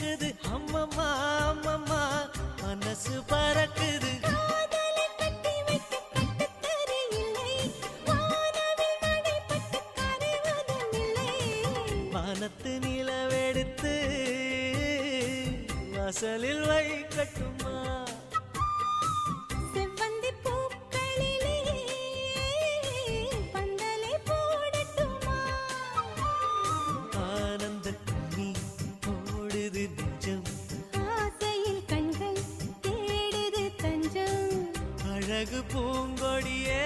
இருக்குது அம்மம்மா அம்மம்மா மனசு பறக்குது வானத்து நிலவெடுத்து வாசலில் வைக்கட்டுமா அழகு பூங்கொடியே